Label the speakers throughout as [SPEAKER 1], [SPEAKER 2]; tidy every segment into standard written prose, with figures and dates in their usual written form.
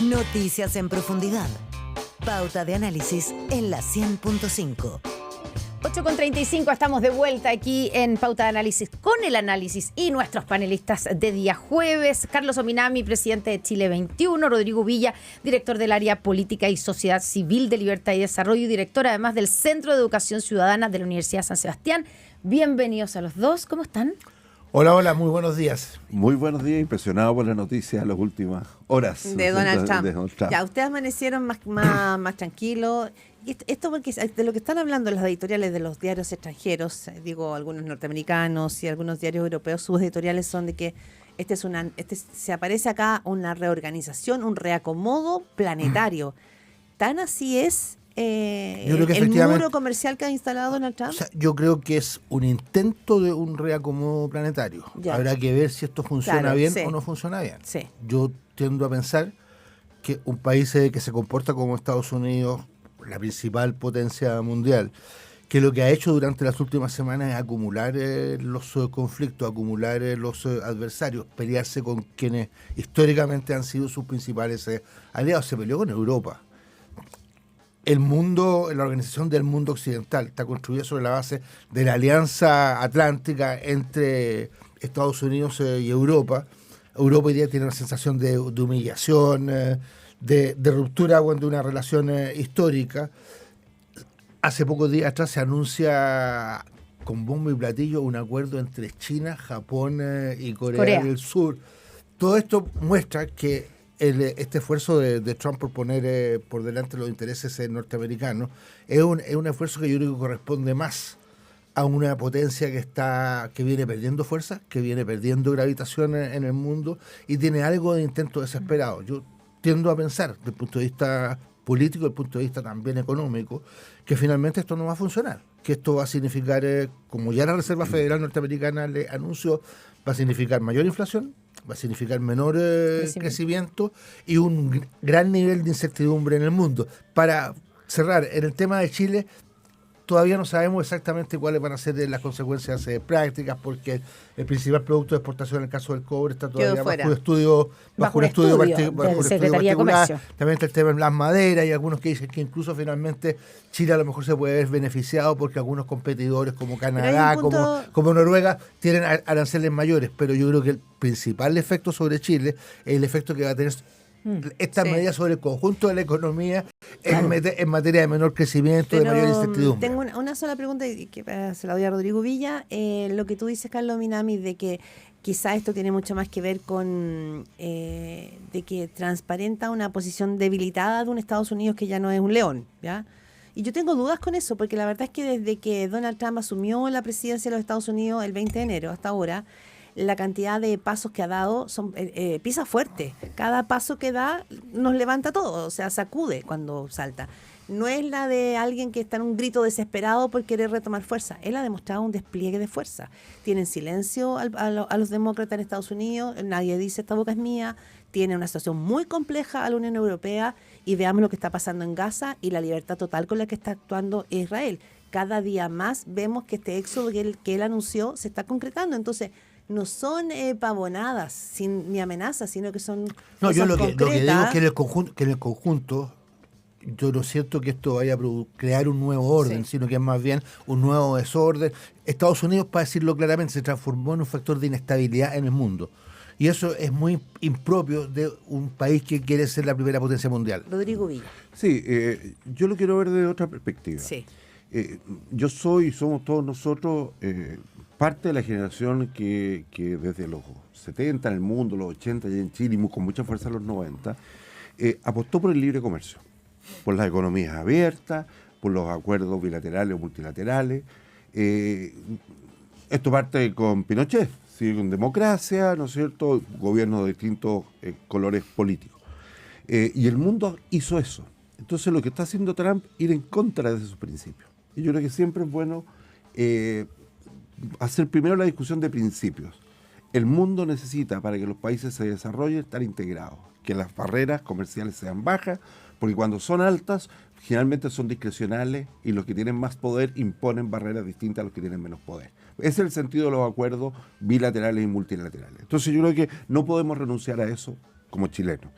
[SPEAKER 1] Noticias en profundidad. Pauta de análisis en la 100.5.
[SPEAKER 2] 8:35, estamos de vuelta aquí en Pauta de Análisis con el análisis y nuestros panelistas de día jueves. Carlos Ominami, presidente de Chile 21, Rodrigo Villa, director del área Política y Sociedad Civil de Libertad y Desarrollo y director además del Centro de Educación Ciudadana de la Universidad San Sebastián. Bienvenidos a los dos, ¿cómo están?
[SPEAKER 3] Hola, muy buenos días.
[SPEAKER 4] Muy buenos días, impresionado por la noticia de las últimas horas.
[SPEAKER 5] De Donald Trump. Ya, ustedes amanecieron más tranquilos. Esto porque de lo que están hablando las editoriales de los diarios extranjeros, digo algunos norteamericanos y algunos diarios europeos, sus editoriales son de que se aparece acá una reorganización, un reacomodo planetario. Tan así es el muro comercial que ha instalado Donald Trump.
[SPEAKER 3] O sea, yo creo que es un intento de un reacomodo planetario. Ya. Habrá que ver si esto funciona bien o no funciona bien.
[SPEAKER 5] Sí.
[SPEAKER 3] Yo tiendo a pensar que un país que se comporta como Estados Unidos, la principal potencia mundial, que lo que ha hecho durante las últimas semanas es acumular los conflictos, acumular los adversarios, pelearse con quienes históricamente han sido sus principales aliados. Se peleó con Europa. El mundo, la organización del mundo occidental está construida sobre la base de la alianza atlántica entre Estados Unidos y Europa. Europa hoy día tiene una sensación de humillación, de ruptura de una relación histórica. Hace pocos días atrás se anuncia con bombo y platillo un acuerdo entre China, Japón y Corea del Sur. Todo esto muestra que este esfuerzo de Trump por poner por delante los intereses norteamericanos es un esfuerzo que yo creo que corresponde más a una potencia que viene perdiendo fuerza, que viene perdiendo gravitación en el mundo y tiene algo de intento desesperado. Yo tiendo a pensar, desde el punto de vista político, desde el punto de vista también económico, que finalmente esto no va a funcionar, que esto va a significar, como ya la Reserva Federal norteamericana le anunció, va a significar mayor inflación, va a significar menor crecimiento y un gran nivel de incertidumbre en el mundo. Para cerrar, en el tema de Chile, todavía no sabemos exactamente cuáles van a ser las consecuencias prácticas, porque el principal producto de exportación, en el caso del cobre, está todavía bajo un estudio particular. También está el tema de las maderas, y algunos que dicen que incluso finalmente Chile a lo mejor se puede ver beneficiado porque algunos competidores como Canadá, como Noruega, tienen aranceles mayores. Pero yo creo que el principal efecto sobre Chile es el efecto que va a tener estas medidas sobre el conjunto de la economía en materia de menor crecimiento, de mayor incertidumbre.
[SPEAKER 5] Tengo una sola pregunta que se la doy a Rodrigo Villa. Lo que tú dices, Carlos Minami, de que quizá esto tiene mucho más que ver con de que transparenta una posición debilitada de un Estados Unidos que ya no es un león, ¿ya? Y yo tengo dudas con eso, porque la verdad es que desde que Donald Trump asumió la presidencia de los Estados Unidos el 20 de enero hasta ahora, la cantidad de pasos que ha dado pisa fuerte. Cada paso que da nos levanta todo, o sea, sacude cuando salta. No es la de alguien que está en un grito desesperado por querer retomar fuerza. Él ha demostrado un despliegue de fuerza. Tienen silencio a los demócratas en Estados Unidos, nadie dice esta boca es mía. Tiene una situación muy compleja a la Unión Europea y veamos lo que está pasando en Gaza y la libertad total con la que está actuando Israel. Cada día más vemos que este éxodo que él anunció se está concretando. Entonces, no son pavonadas ni amenazas, sino que son
[SPEAKER 3] yo lo que digo es que en el conjunto yo no siento que esto vaya a crear un nuevo orden, sino que es más bien un nuevo desorden. Estados Unidos, para decirlo claramente, se transformó en un factor de inestabilidad en el mundo. Y eso es muy impropio de un país que quiere ser la primera potencia mundial.
[SPEAKER 5] Rodrigo Villa.
[SPEAKER 4] Sí, yo lo quiero ver de otra perspectiva.
[SPEAKER 5] Sí.
[SPEAKER 4] Somos todos nosotros parte de la generación que desde los 70 en el mundo, los 80 y en Chile, y con mucha fuerza en los 90, apostó por el libre comercio, por las economías abiertas, por los acuerdos bilaterales o multilaterales. Esto parte con Pinochet, ¿sí? Con democracia, ¿no es cierto?, gobiernos de distintos colores políticos. Y el mundo hizo eso. Entonces lo que está haciendo Trump ir en contra de esos principios. Y yo creo que siempre es bueno hacer primero la discusión de principios. El mundo necesita, para que los países se desarrollen, estar integrados, que las barreras comerciales sean bajas, porque cuando son altas, generalmente son discrecionales y los que tienen más poder imponen barreras distintas a los que tienen menos poder. Ese es el sentido de los acuerdos bilaterales y multilaterales. Entonces yo creo que no podemos renunciar a eso como chilenos.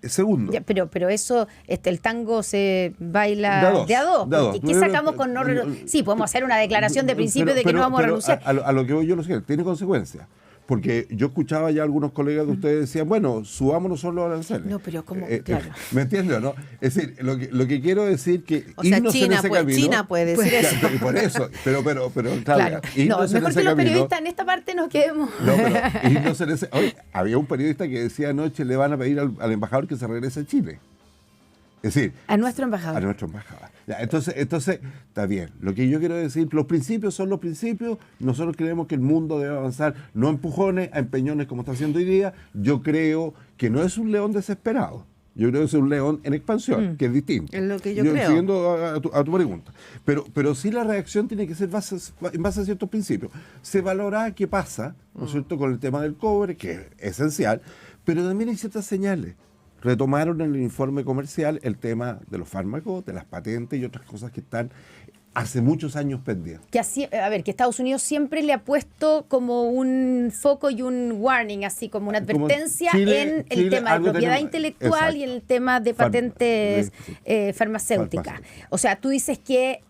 [SPEAKER 4] Segundo.
[SPEAKER 2] Ya, pero eso, el tango se baila de a dos. ¿Qué sacamos con no sí, podemos hacer una declaración de principio de que no vamos a renunciar.
[SPEAKER 4] A lo que voy yo lo sé, tiene consecuencias. Porque yo escuchaba ya algunos colegas de ustedes decían, bueno, subámonos solo a aranceles.
[SPEAKER 2] No, pero ¿cómo? Claro.
[SPEAKER 4] ¿Me entiendes o no? Es decir, lo que quiero decir que
[SPEAKER 5] o sea,
[SPEAKER 4] China
[SPEAKER 5] puede decir eso.
[SPEAKER 4] Y por eso, pero
[SPEAKER 2] claro. No, mejor que los periodistas en esta parte nos quedemos.
[SPEAKER 4] No, pero irnos en ese... Oye, había un periodista que decía anoche le van a pedir al embajador que se regrese a Chile. Es decir,
[SPEAKER 2] a nuestro embajador.
[SPEAKER 4] A nuestro embajador. Ya, entonces, está bien. Lo que yo quiero decir, los principios son los principios. Nosotros creemos que el mundo debe avanzar, no a empujones, a empeñones como está haciendo hoy día. Yo creo que no es un león desesperado. Yo creo que es un león en expansión, que es distinto.
[SPEAKER 5] Es lo que yo creo.
[SPEAKER 4] Siguiendo a tu pregunta. Pero sí la reacción tiene que ser en base a ciertos principios. Se valora qué pasa, ¿no es cierto?, con el tema del cobre, que es esencial, pero también hay ciertas señales. Retomaron en el informe comercial el tema de los fármacos, de las patentes y otras cosas que están hace muchos años pendientes.
[SPEAKER 2] Que Estados Unidos siempre le ha puesto como un foco y un warning, así como una advertencia en el tema de propiedad intelectual y en el tema de patentes farmacéuticas. O sea, tú dices que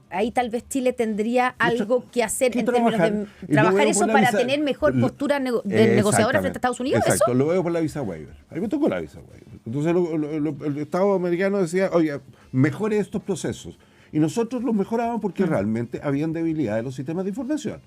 [SPEAKER 2] ahí tal vez Chile tendría algo que hacer en términos de trabajar eso para tener mejor postura negociadora frente a Estados Unidos.
[SPEAKER 4] Exacto,
[SPEAKER 2] ¿eso?
[SPEAKER 4] lo veo por la visa waiver. A mí me tocó la visa waiver. Entonces el Estado americano decía, oye, mejore estos procesos. Y nosotros los mejorábamos porque realmente habían debilidades en los sistemas de información.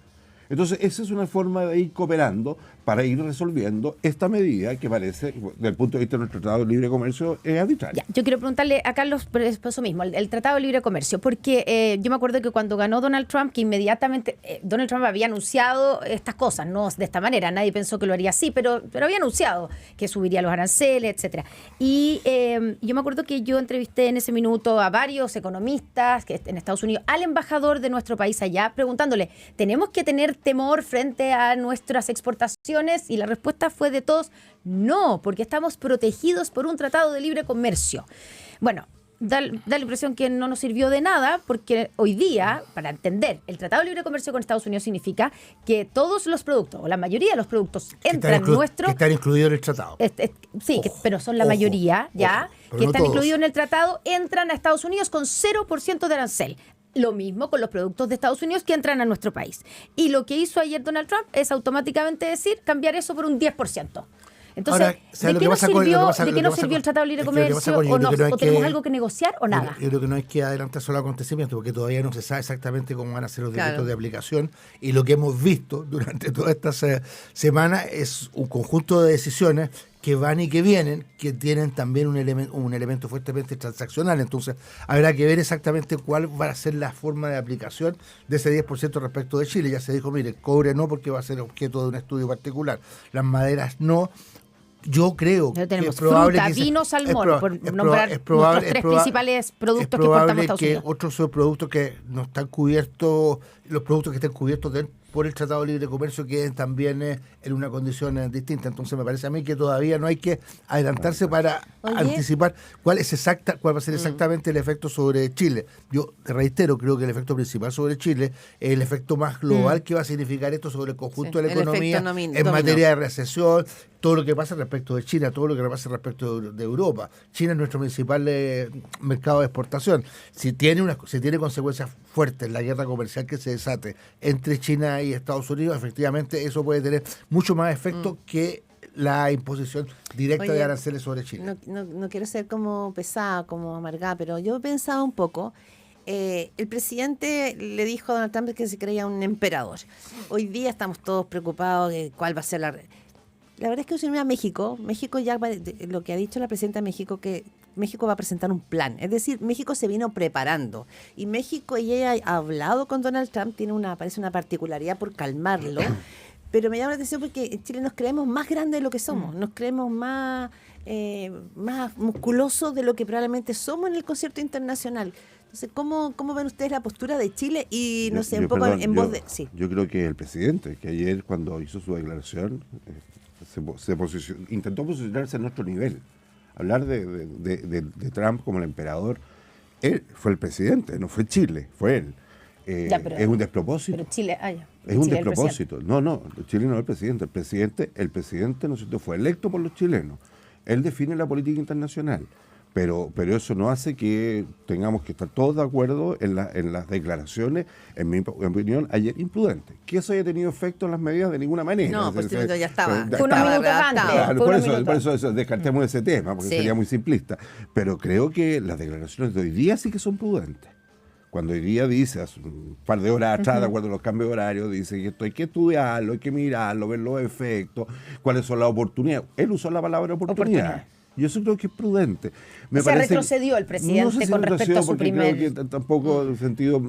[SPEAKER 4] Entonces, esa es una forma de ir cooperando para ir resolviendo esta medida que parece, desde el punto de vista de nuestro Tratado de Libre Comercio, es arbitraria.
[SPEAKER 2] Yo quiero preguntarle a Carlos por eso mismo, el Tratado de Libre Comercio, porque yo me acuerdo que cuando ganó Donald Trump, que inmediatamente Donald Trump había anunciado estas cosas, no de esta manera, nadie pensó que lo haría así, pero había anunciado que subiría los aranceles, etcétera. Y yo me acuerdo que yo entrevisté en ese minuto a varios economistas que en Estados Unidos, al embajador de nuestro país allá, preguntándole, ¿tenemos que tener temor frente a nuestras exportaciones? Y la respuesta fue de todos, no, porque estamos protegidos por un tratado de libre comercio. Bueno, da la impresión que no nos sirvió de nada, porque hoy día, para entender, el tratado de libre comercio con Estados Unidos significa que todos los productos, o la mayoría de los productos, entran nuestros...
[SPEAKER 3] Que están incluidos en el tratado.
[SPEAKER 2] Sí, pero son la mayoría, ya, que
[SPEAKER 3] no
[SPEAKER 2] están
[SPEAKER 3] todos.
[SPEAKER 2] incluidos en el tratado, entran a Estados Unidos con 0% de arancel. Lo mismo con los productos de Estados Unidos que entran a nuestro país. Y lo que hizo ayer Donald Trump es automáticamente decir cambiar eso por un 10%. Entonces,
[SPEAKER 3] Ahora,
[SPEAKER 2] ¿de qué nos sirvió el Tratado de Libre Comercio? ¿O tenemos algo que negociar o nada?
[SPEAKER 3] Yo creo que no hay que adelantar solo acontecimientos, porque todavía no se sabe exactamente cómo van a ser los decretos de aplicación. Y lo que hemos visto durante todas estas semanas es un conjunto de decisiones que van y que vienen, que tienen también un elemento fuertemente transaccional. Entonces, habrá que ver exactamente cuál va a ser la forma de aplicación de ese 10% respecto de Chile. Ya se dijo, mire, cobre no, porque va a ser objeto de un estudio particular. Las maderas no. Yo creo que es probable
[SPEAKER 2] fruta, vino, salmón, por nombrar nuestros tres principales productos que exportamos a Estados Unidos.
[SPEAKER 3] Que otros productos que no están cubiertos, los productos que estén cubiertos por el Tratado de Libre Comercio queden también en una condición distinta. Entonces me parece a mí que todavía no hay que adelantarse para anticipar cuál va a ser exactamente el efecto sobre Chile. Yo te reitero, creo que el efecto principal sobre Chile es el efecto más global que va a significar esto sobre el conjunto de la economía en materia de recesión, todo lo que pasa respecto de China, todo lo que pasa respecto de Europa. China es nuestro principal mercado de exportación. Si tiene consecuencias fuertes la guerra comercial que se desate entre China y Estados Unidos, efectivamente eso puede tener mucho más efecto que la imposición directa de aranceles sobre Chile.
[SPEAKER 5] No quiero ser como pesada, como amargada, pero yo he pensado un poco. El presidente le dijo a Donald Trump que se creía un emperador. Hoy día estamos todos preocupados de cuál va a ser la verdad es que si uno mira a México ya, lo que ha dicho la presidenta de México, que México va a presentar un plan. Es decir, México se vino preparando. Y ella ha hablado con Donald Trump, parece una particularidad por calmarlo. Pero me llama la atención porque en Chile nos creemos más grandes de lo que somos. Nos creemos más musculosos de lo que probablemente somos en el concierto internacional. Entonces, ¿cómo ven ustedes la postura de Chile? Y no sé, en voz de... Sí.
[SPEAKER 4] Yo creo que el presidente, que ayer cuando hizo su declaración... intentó posicionarse a nuestro nivel. Hablar de Trump como el emperador. Él fue el presidente, no fue Chile, fue él. Es un despropósito.
[SPEAKER 2] Pero Chile,
[SPEAKER 4] es un despropósito. No, Chile no es el presidente. El presidente, ¿no es cierto?, fue electo por los chilenos. Él define la política internacional. Pero eso no hace que tengamos que estar todos de acuerdo en las declaraciones, en mi opinión, ayer imprudentes. Que eso haya tenido efecto en las medidas de ninguna manera.
[SPEAKER 5] No, pues ya estaba.
[SPEAKER 2] Fue unos minutos antes.
[SPEAKER 4] Claro, por eso descartemos ese tema, porque sería muy simplista. Pero creo que las declaraciones de hoy día sí que son prudentes. Cuando hoy día dice, hace un par de horas atrás, de acuerdo a los cambios de horario, dice que esto hay que estudiarlo, hay que mirarlo, ver los efectos, cuáles son las oportunidades. Él usó la palabra oportunidad. Y eso creo que es prudente.
[SPEAKER 2] Se retrocedió el presidente, no sé si con respecto a su primer...
[SPEAKER 4] Creo que tampoco en sentido...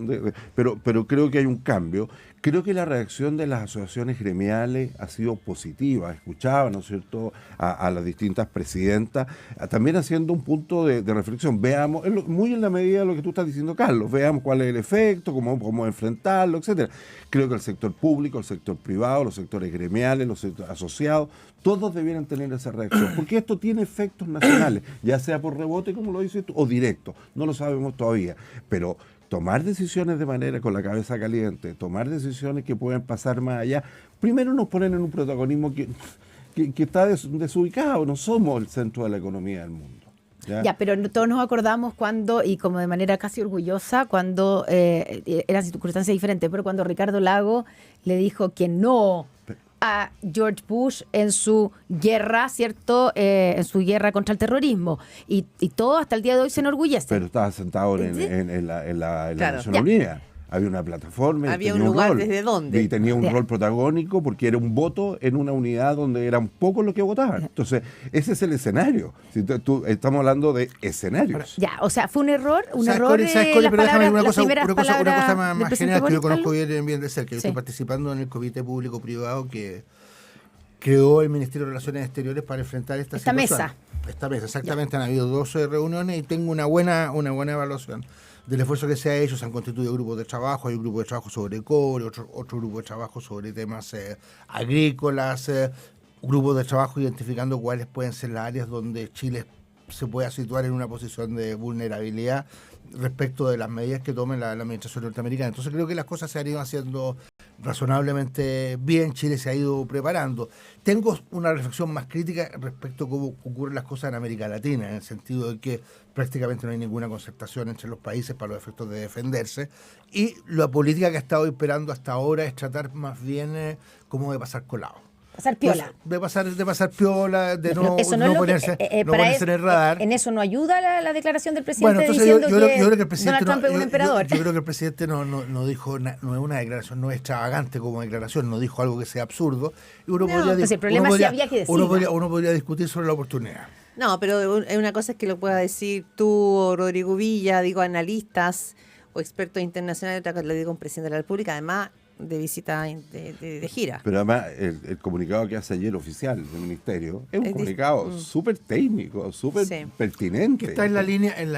[SPEAKER 4] pero creo que hay un cambio. Creo que la reacción de las asociaciones gremiales ha sido positiva. Escuchaba, ¿no es cierto?, a las distintas presidentas, también haciendo un punto de reflexión. Veamos, muy en la medida de lo que tú estás diciendo, Carlos, veamos cuál es el efecto, cómo enfrentarlo, etcétera. Creo que el sector público, el sector privado, los sectores gremiales, los sectores asociados, todos debieran tener esa reacción, porque esto tiene efectos nacionales, ya sea por rebote, como lo dices tú, o directo, no lo sabemos todavía, pero tomar decisiones de manera con la cabeza caliente, tomar decisiones que pueden pasar más allá, primero nos ponen en un protagonismo que está desubicado, no somos el centro de la economía del mundo.
[SPEAKER 2] Ya, pero todos nos acordamos cuando, y como de manera casi orgullosa, cuando eran circunstancias diferentes, pero cuando Ricardo Lago le dijo que no a George Bush en su guerra, ¿cierto? En su guerra contra el terrorismo. Y todo hasta el día de hoy se enorgullece.
[SPEAKER 4] Pero estaba sentado en la Nación Unida. Había una plataforma.
[SPEAKER 5] Había un lugar rol, desde donde.
[SPEAKER 4] Y tenía un rol protagónico porque era un voto en una unidad donde eran pocos los que votaban. Entonces, ese es el escenario. Si estamos hablando de escenarios.
[SPEAKER 2] Ya, o sea, fue un error.
[SPEAKER 3] ¿Sabes, pero déjame una cosa más general que yo conozco bien de cerca. Yo estoy participando en el comité público-privado que creó el Ministerio de Relaciones Exteriores para enfrentar esta situación. Esta mesa, exactamente. Han habido 12 reuniones y tengo una buena evaluación del esfuerzo que se ha hecho. Se han constituido grupos de trabajo, hay un grupo de trabajo sobre cobre, otro grupo de trabajo sobre temas agrícolas, grupos de trabajo identificando cuáles pueden ser las áreas donde Chile se pueda situar en una posición de vulnerabilidad respecto de las medidas que tome la administración norteamericana. Entonces creo que las cosas se han ido haciendo razonablemente bien, Chile se ha ido preparando. Tengo una reflexión más crítica respecto a cómo ocurren las cosas en América Latina, en el sentido de que prácticamente no hay ninguna concertación entre los países para los efectos de defenderse, y la política que ha estado esperando hasta ahora es tratar más bien como de pasar colado.
[SPEAKER 2] Pasar piola.
[SPEAKER 3] De pasar piola, de no ponerse en el radar.
[SPEAKER 2] En eso no ayuda la declaración del presidente.
[SPEAKER 3] Bueno, entonces
[SPEAKER 2] diciendo
[SPEAKER 3] yo creo que el presidente
[SPEAKER 2] Donald Trump es un emperador.
[SPEAKER 3] Yo creo que el presidente no dijo, no es una declaración, no es extravagante como declaración, no dijo algo que sea absurdo. Y uno podría discutir sobre la oportunidad.
[SPEAKER 5] No, pero una cosa es que lo pueda decir tú o Rodrigo Villa, digo, analistas o expertos internacionales, otra cosa lo digo un presidente de la República, además de visita de gira.
[SPEAKER 4] Pero además el comunicado que hace ayer oficial del ministerio es un comunicado súper técnico, súper pertinente.
[SPEAKER 3] Que está en la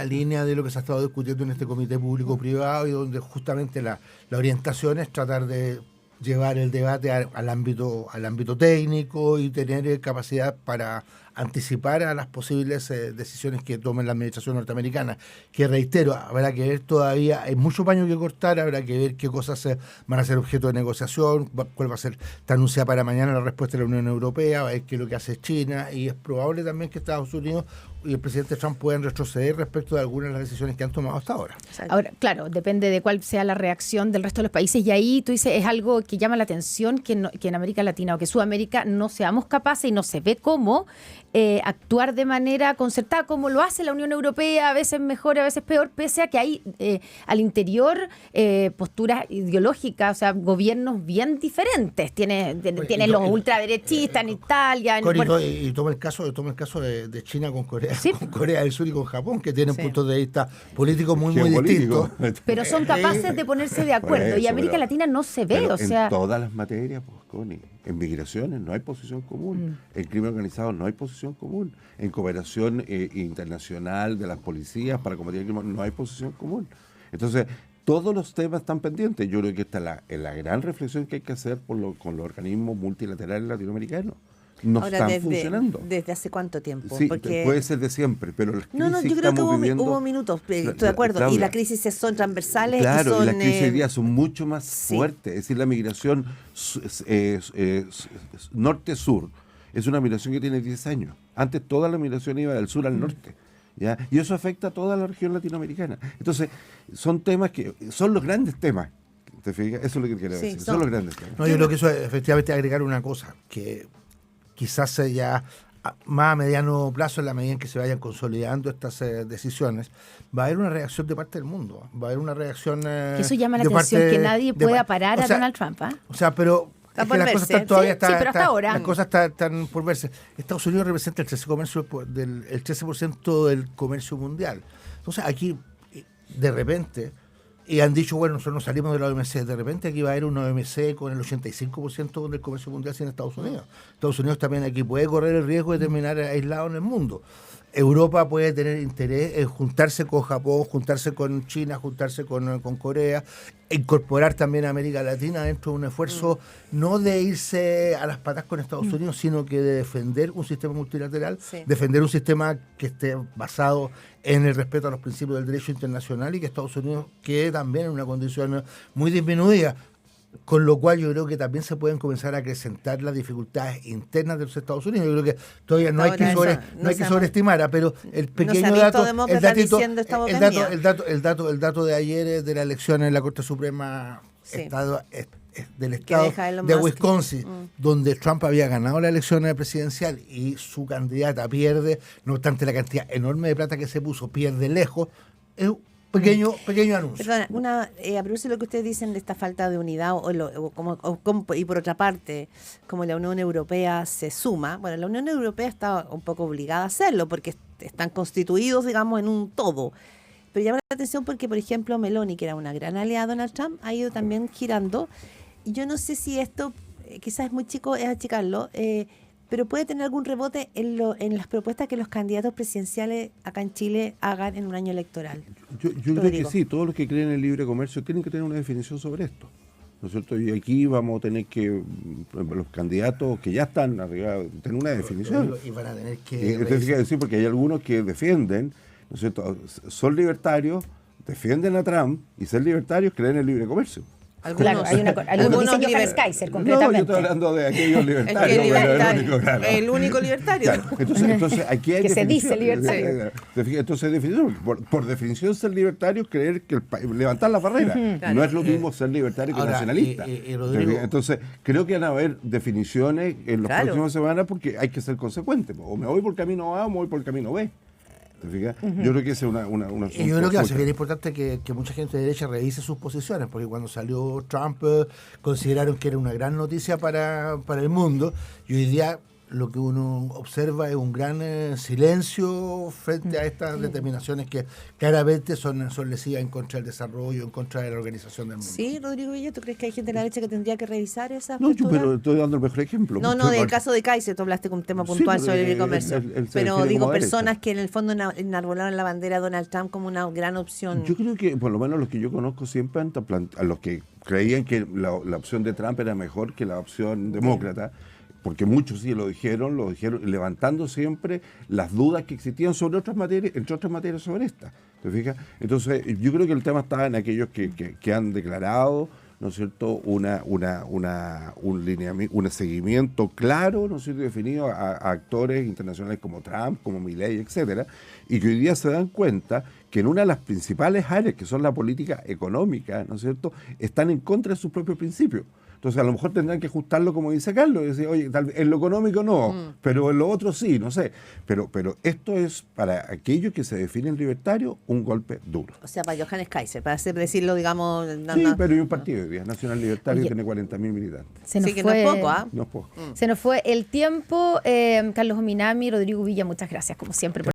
[SPEAKER 3] línea de lo que se ha estado discutiendo en este comité público-privado y donde justamente la orientación es tratar de llevar el debate al ámbito técnico y tener capacidad para anticipar a las posibles decisiones que tome la administración norteamericana, que reitero, habrá que ver todavía, hay mucho paño que cortar, habrá que ver qué cosas van a ser objeto de negociación, cuál va a ser, está anunciada para mañana la respuesta de la Unión Europea, va a ver qué es lo que hace China, y es probable también que Estados Unidos y el presidente Trump puedan retroceder respecto de algunas de las decisiones que han tomado hasta ahora.
[SPEAKER 2] Ahora, claro, depende de cuál sea la reacción del resto de los países, y ahí tú dices, es algo que llama la atención que en América Latina o que Sudamérica no seamos capaces y no se ve cómo actuar de manera concertada, como lo hace la Unión Europea, a veces mejor, a veces peor, pese a que hay al interior posturas ideológicas, o sea, gobiernos bien diferentes. Tiene los ultraderechistas en Italia.
[SPEAKER 3] Y toma el caso de China con Corea del Sur y con Japón, que tienen puntos de vista políticos muy distintos.
[SPEAKER 2] Pero son capaces de ponerse de acuerdo. Y América Latina no se ve, o sea...
[SPEAKER 4] En todas las materias, pues, Connie, en migraciones no hay posición común, en crimen organizado no hay posición común, en cooperación internacional de las policías para combatir el crimen no hay posición común. Entonces, todos los temas están pendientes. Yo creo que esta es la gran reflexión que hay que hacer con los organismos multilaterales latinoamericanos. No están funcionando.
[SPEAKER 5] ¿Desde hace cuánto tiempo?
[SPEAKER 4] Sí, puede ser de siempre, pero las crisis
[SPEAKER 5] yo creo que hubo minutos, estoy de acuerdo, Claudia, y las crisis son transversales.
[SPEAKER 4] Claro,
[SPEAKER 5] y
[SPEAKER 4] las crisis hoy día son mucho más fuertes, es decir, la migración norte-sur es una migración que tiene 10 años. Antes toda la migración iba del sur al norte. ¿Ya? Y eso afecta a toda la región latinoamericana. Entonces, son temas que son los grandes temas. ¿Te fijas? Eso es lo que quiero decir. Son los grandes temas.
[SPEAKER 3] No, yo creo que eso es efectivamente agregar una cosa, que quizás sea más a mediano plazo, en la medida en que se vayan consolidando estas decisiones, va a haber una reacción de parte del mundo. Va a haber una reacción.
[SPEAKER 2] Que eso llama la atención, que nadie pueda parar a Donald Trump.
[SPEAKER 3] O sea, pero.
[SPEAKER 5] Está
[SPEAKER 3] Es
[SPEAKER 5] por
[SPEAKER 3] que las
[SPEAKER 5] verse,
[SPEAKER 3] cosas están todavía
[SPEAKER 2] sí, pero hasta ahora.
[SPEAKER 3] las cosas están por verse. Estados Unidos representa el 13% del comercio mundial. Entonces aquí, de repente, y han dicho, bueno, nosotros nos salimos de la OMC, de repente aquí va a haber una OMC con el 85% del comercio mundial sin Estados Unidos. Estados Unidos también aquí puede correr el riesgo de terminar aislado en el mundo. Europa puede tener interés en juntarse con Japón, juntarse con China, juntarse con Corea, incorporar también a América Latina dentro de un esfuerzo no de irse a las patas con Estados Unidos, sino que de defender un sistema multilateral, defender un sistema que esté basado en el respeto a los principios del derecho internacional y que Estados Unidos quede también en una condición muy disminuida. Con lo cual yo creo que también se pueden comenzar a acrecentar las dificultades internas de los Estados Unidos. Yo creo que todavía no hay que sobreestimar, pero el pequeño dato, el dato de ayer de la elección en la Corte Suprema del estado de Wisconsin, donde Trump había ganado la elección presidencial y su candidata pierde, no obstante la cantidad enorme de plata que se puso, pierde lejos, es pequeño anuncio.
[SPEAKER 5] Perdona, a propósito de lo que ustedes dicen de esta falta de unidad, y por otra parte, como la Unión Europea se suma, bueno, la Unión Europea está un poco obligada a hacerlo, porque están constituidos, digamos, en un todo. Pero llama la atención porque, por ejemplo, Meloni, que era una gran aliada de Donald Trump, ha ido también girando. Y yo no sé si esto, quizás es muy chico, es achicarlo, pero puede tener algún rebote en las propuestas que los candidatos presidenciales acá en Chile hagan en un año electoral.
[SPEAKER 4] Yo creo que sí, todos los que creen en el libre comercio tienen que tener una definición sobre esto, ¿no es cierto? Y aquí vamos a tener que, los candidatos que ya están arriba, tener una definición.
[SPEAKER 3] Y van a tener que...
[SPEAKER 4] decir, porque hay algunos que defienden, ¿no es cierto? Son libertarios, defienden a Trump, y ser libertarios creen en el libre comercio.
[SPEAKER 2] Claro, hay algunos diseño Hans Kaiser, concretamente.
[SPEAKER 4] No, yo estoy hablando de aquellos libertarios.
[SPEAKER 5] El único libertario.
[SPEAKER 4] Claro, entonces aquí hay
[SPEAKER 2] que se
[SPEAKER 4] definición.
[SPEAKER 2] dice libertario.
[SPEAKER 4] Entonces, definición. Por definición, ser libertario es creer que levantar la barrera. No es lo mismo ser libertario que nacionalista.
[SPEAKER 3] Rodrigo,
[SPEAKER 4] entonces, creo que van a haber definiciones en las próximas semanas porque hay que ser consecuente. O me voy por el camino A o me voy por el camino B. Yo creo que ese es una
[SPEAKER 3] y yo creo que va a ser bien importante que mucha gente de derecha revise sus posiciones, porque cuando salió Trump consideraron que era una gran noticia para el mundo, y hoy día lo que uno observa es un gran silencio frente a estas determinaciones que claramente son lesivas en contra del desarrollo, en contra de la organización del mundo.
[SPEAKER 5] Sí, Rodrigo Villa, ¿tú crees que hay gente de la derecha que tendría que revisar esa
[SPEAKER 4] postura? No, pero estoy dando el mejor ejemplo.
[SPEAKER 5] No, del caso de Kaiser, tú hablaste con un tema puntual sobre el libre comercio. Pero digo, personas que en el fondo enarbolaron la bandera de Donald Trump como una gran opción.
[SPEAKER 4] Yo creo que, por lo menos los que yo conozco siempre, a los que creían que la opción de Trump era mejor que la opción demócrata, porque muchos sí lo dijeron levantando siempre las dudas que existían sobre otras materias, entre otras materias sobre esta. ¿Te fijas? Entonces, yo creo que el tema está en aquellos que han declarado, ¿no es cierto?, un seguimiento claro, ¿no es cierto?, definido a actores internacionales como Trump, como Milei, etcétera, y que hoy día se dan cuenta que en una de las principales áreas, que son la política económica, ¿no es cierto?, están en contra de sus propios principios. Entonces, a lo mejor tendrán que ajustarlo, como dice Carlos, y decir, oye, tal vez en lo económico no, pero en lo otro sí, no sé. Pero esto es, para aquellos que se definen libertarios, un golpe duro.
[SPEAKER 5] O sea, para Johannes Kaiser, para decirlo, digamos...
[SPEAKER 4] pero hay un partido hoy día, Nacional Libertario, tiene 40.000 militantes.
[SPEAKER 5] Que no es poco, ¿ah?
[SPEAKER 4] No es poco.
[SPEAKER 2] Se nos fue el tiempo. Carlos Ominami, Rodrigo Villa, muchas gracias, como siempre.